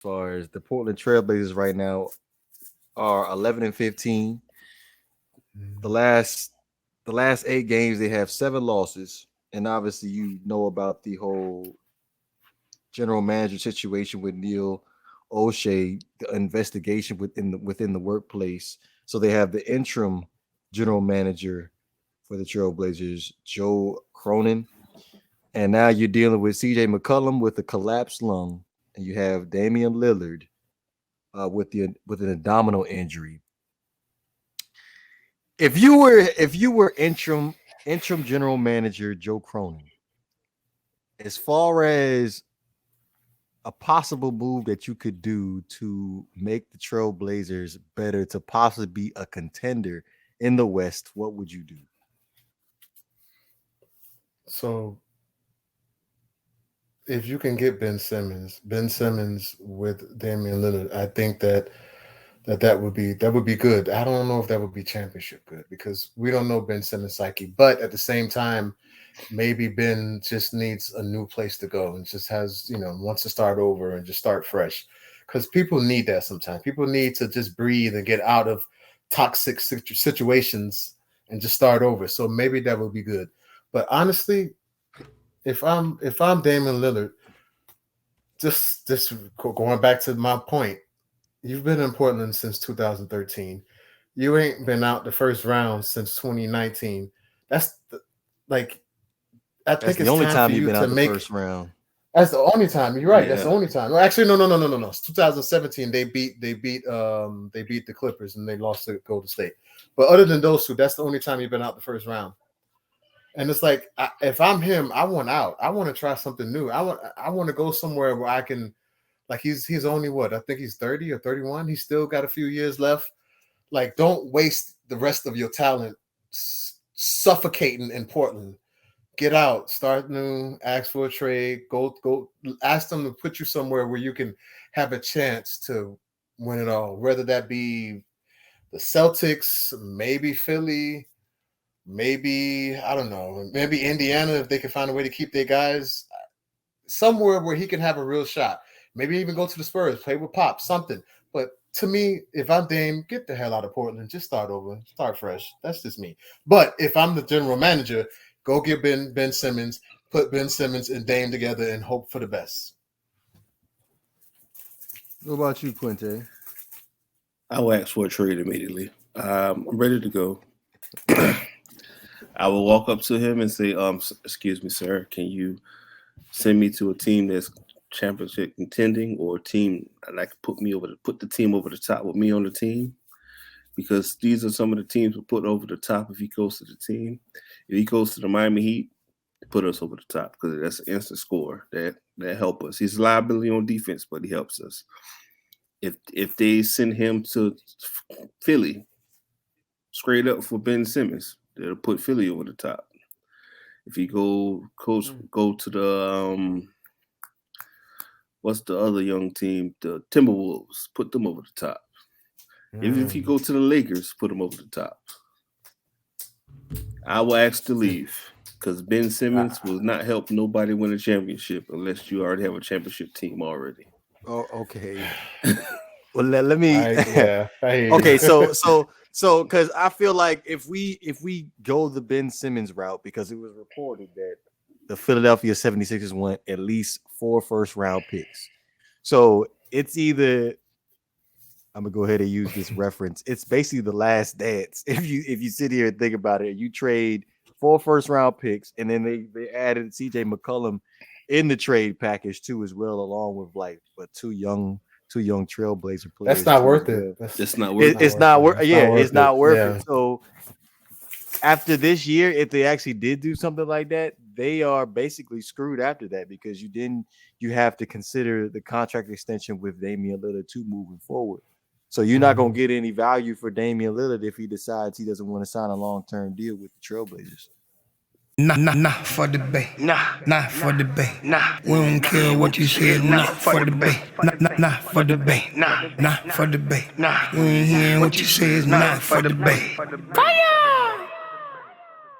far as the Portland Trailblazers right now are 11-15. The Mhm. last the last 8 games they have 7 losses, and obviously you know about the whole general manager situation with Neil O'Shea, the investigation within the workplace. So they have the interim general manager for the Trailblazers, Joe Cronin, and now you're dealing with C.J. McCollum with a collapsed lung, and you have Damian Lillard with an abdominal injury. If you were interim general manager Joe Cronin, as far as a possible move that you could do to make the Trailblazers better to possibly be a contender in the West, what would you do? So if you can get Ben Simmons with Damian Lillard, I think that would be good. I don't know if that would be championship good because we don't know Ben Simmons' psyche. But at the same time, maybe Ben just needs a new place to go and just has wants to start over and just start fresh. Because people need that sometimes. People need to just breathe and get out of toxic situations and just start over. So maybe that would be good. But honestly, if I'm Damian Lillard, just going back to my point, you've been in Portland since 2013. You ain't been out the first round since 2019. That's like I That's think the it's only time for time you've you been to out the make. first round. That's the only time. You're right. That's the Yeah. only time. Well, actually, no, no, no, no, no, no. It's 2017. They beat the Clippers and they lost to Golden State. But other than those two, that's the only time you've been out the first round. And it's like if I'm him, I want out. I want to try something new. I want to go somewhere where I can. Like he's only what I think he's 30 or 31. He's still got a few years left. Like don't waste the rest of your talent suffocating in Portland. Get out, start new, ask for a trade, go ask them to put you somewhere where you can have a chance to win it all. Whether that be the Celtics, maybe Philly, maybe I don't know, maybe Indiana if they can find a way to keep their guys somewhere where he can have a real shot. Maybe even go to the Spurs, play with Pop, something. But to me, if I'm Dame, get the hell out of Portland. Just start over, start fresh. That's just me. But if I'm the general manager, go get Ben Simmons, put Ben Simmons and Dame together, and hope for the best. What about you, Quinte? I will ask for a trade immediately. I'm ready to go. I will walk up to him and say, excuse me, sir, can you send me to a team that's championship contending or a team I'd like to put the team over the top with me on the team? Because these are some of the teams we'll put over the top if he goes to the team. If he goes to the Miami Heat, put us over the top because that's an instant score that help us. He's a liability on defense, but he helps us. If they send him to Philly, straight up for Ben Simmons, they'll put Philly over the top. If he go to the what's the other young team, the Timberwolves, put them over the top. If you go to the Lakers, put them over the top. I will ask to leave because Ben Simmons will not help nobody win a championship unless you already have a championship team already. Oh, okay. Well, let me. I hear Okay, you. so because I feel like if we go the Ben Simmons route, because it was reported that the Philadelphia 76ers want at least 4 first round picks. So it's either I'm gonna go ahead and use this reference. It's basically the last dance. If you sit here and think about it, you trade 4 first round picks, and then they added CJ McCollum in the trade package too, as well, along with like two young Trailblazer That's players not too as worth it. well. It's not worth It's it. not worth. It's Yeah, not it's worth not it. worth Yeah. it. So after this year, if they actually did do something like that, they are basically screwed after that because you have to consider the contract extension with Damian Lillard too moving forward. So you're not gonna Mhm. get any value for Damian Lillard if he decides he doesn't want to sign a long-term deal with the Trailblazers. Nah, for the bay. Nah, for the bay. We don't care what you said. Nah, for the bay. Nah, for the bay. Nah, for the bay. We ain't hearing what you said. Nah, for the bay. Fire!